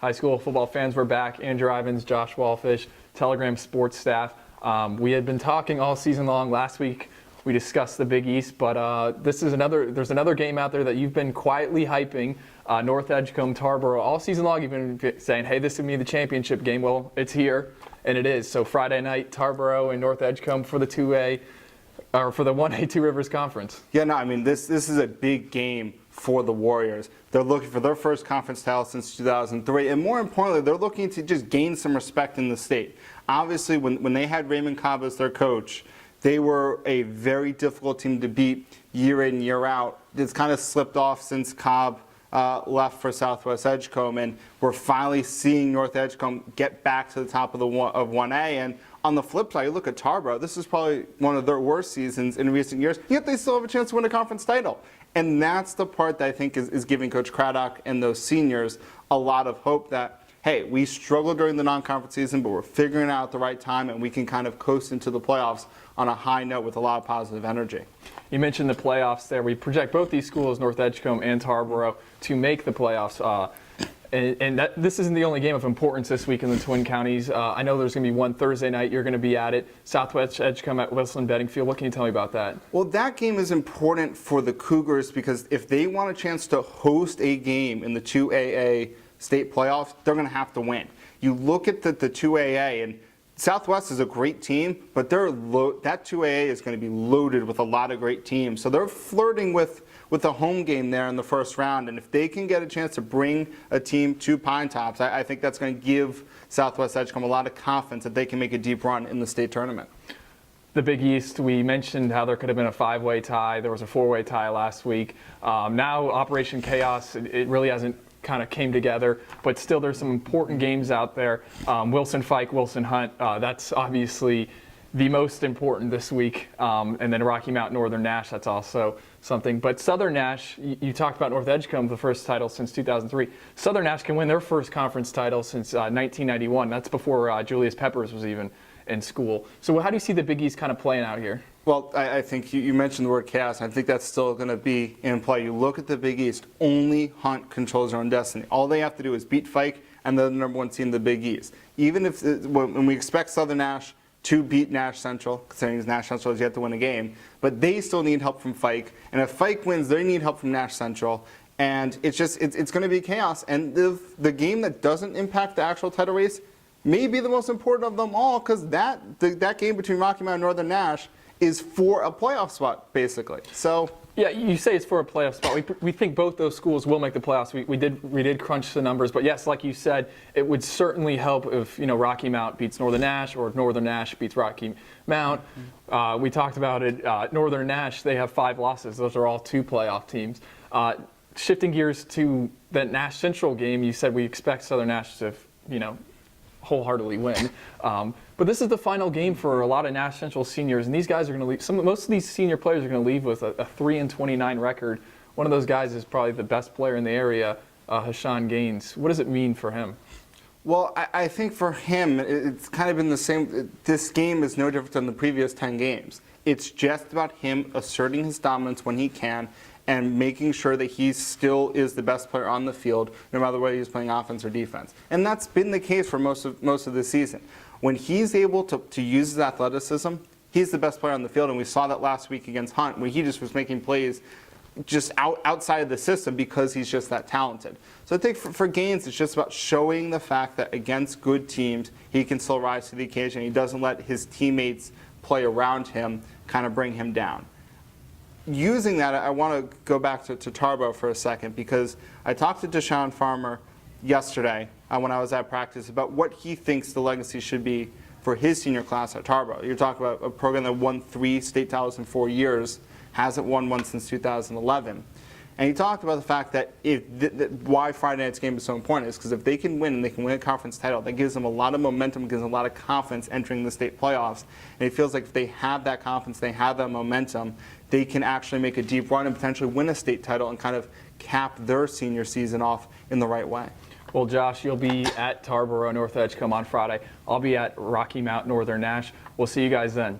High school football fans, we're back. Andrew Ivins, Josh Walfish, Telegram sports staff. We had been talking all season long. Last week we discussed the Big East, but there's another game out there that you've been quietly hyping, North Edgecombe, Tarboro. All season long you've been saying, hey, this is going to be the championship game. Well, it's here, and it is. So Friday night, Tarboro and North Edgecombe for the 2A, or for the 1A Two Rivers Conference. Yeah, no, I mean, this is a big game for the Warriors. They're looking for their first conference title since 2003, and more importantly, they're looking to just gain some respect in the state. Obviously, when they had Raymond Cobb as their coach, they were a very difficult team to beat year in, year out. It's kind of slipped off since Cobb left for Southwest Edgecombe, and we're finally seeing North Edgecombe get back to the top of 1A. And on the flip side, you look at Tarboro, this is probably one of their worst seasons in recent years, yet they still have a chance to win a conference title. And that's the part that I think is giving Coach Craddock and those seniors a lot of hope that, hey, we struggled during the non-conference season, but we're figuring it out at the right time, and we can kind of coast into the playoffs on a high note with a lot of positive energy. You mentioned the playoffs there. We project both these schools, North Edgecombe and Tarboro, to make the playoffs. This isn't the only game of importance this week in the Twin Counties. I know there's going to be one Thursday night. You're going to be at it. Southwest Edgecombe at Wilson Beddingfield. What can you tell me about that? Well, that game is important for the Cougars because if they want a chance to host a game in the 2AA state playoffs, they're going to have to win. You look at the 2AA, and Southwest is a great team, but that 2AA is going to be loaded with a lot of great teams. So they're flirting with a home game there in the first round. And if they can get a chance to bring a team to Pine Tops, I think that's going to give Southwest Edgecombe a lot of confidence that they can make a deep run in the state tournament. The Big East, we mentioned how there could have been a 5-way tie. There was a 4-way tie last week. Now Operation Chaos, it really hasn't kind of came together, but still there's some important games out there. Wilson Fike, Wilson Hunt, that's obviously the most important this week, and then Rocky Mount Northern Nash, that's also something. But Southern Nash, you talked about North Edgecombe, the first title since 2003. Southern Nash can win their first conference title since 1991. That's before Julius Peppers was even in school. So how do you see the Big East kind of playing out here? Well, I think you mentioned the word chaos, and I think that's still going to be in play. You look at the Big East, only Hunt controls their own destiny. All they have to do is beat Fike, and they're the #1 team in the Big East. Even if, when we expect Southern Nash to beat Nash Central, considering Nash Central has yet to win a game, but they still need help from Fike, and if Fike wins, they need help from Nash Central, and it's going to be chaos. And the game that doesn't impact the actual title race may be the most important of them all, because that game between Rocky Mount and Northern Nash is for a playoff spot, basically. So yeah, you say it's for a playoff spot. We think both those schools will make the playoffs. We did crunch the numbers, but yes, like you said, it would certainly help if Rocky Mount beats Northern Nash or if Northern Nash beats Rocky Mount. We talked about it. Northern Nash, they have 5 losses. Those are all 2 playoff teams. Shifting gears to the Nash Central game, you said we expect Southern Nash to wholeheartedly win. But this is the final game for a lot of Nash Central seniors, and these guys are going to leave. Most of these senior players are going to leave with a 3-29 record. One of those guys is probably the best player in the area, Hashan Gaines. What does it mean for him? Well, I think for him, it's kind of been the same. This game is no different than the previous 10 games. It's just about him asserting his dominance when he can and making sure that he still is the best player on the field, no matter whether he's playing offense or defense. And that's been the case for most of the season. When he's able to use his athleticism, he's the best player on the field, and we saw that last week against Hunt, where he just was making plays just outside of the system because he's just that talented. So I think for Gaines, it's just about showing the fact that against good teams, he can still rise to the occasion. He doesn't let his teammates play around him kind of bring him down. Using that, I want to go back to Tarboro for a second, because I talked to Deshaun Farmer yesterday when I was at practice about what he thinks the legacy should be for his senior class at Tarboro. You're talking about a program that won 3 state titles in 4 years, hasn't won one since 2011. And he talked about the fact that why Friday night's game is so important is because if they can win and they can win a conference title, that gives them a lot of momentum, gives them a lot of confidence entering the state playoffs. And it feels like if they have that confidence, they have that momentum, they can actually make a deep run and potentially win a state title and kind of cap their senior season off in the right way. Well, Josh, you'll be at Tarboro, North Edgecombe on Friday. I'll be at Rocky Mount, Northern Nash. We'll see you guys then.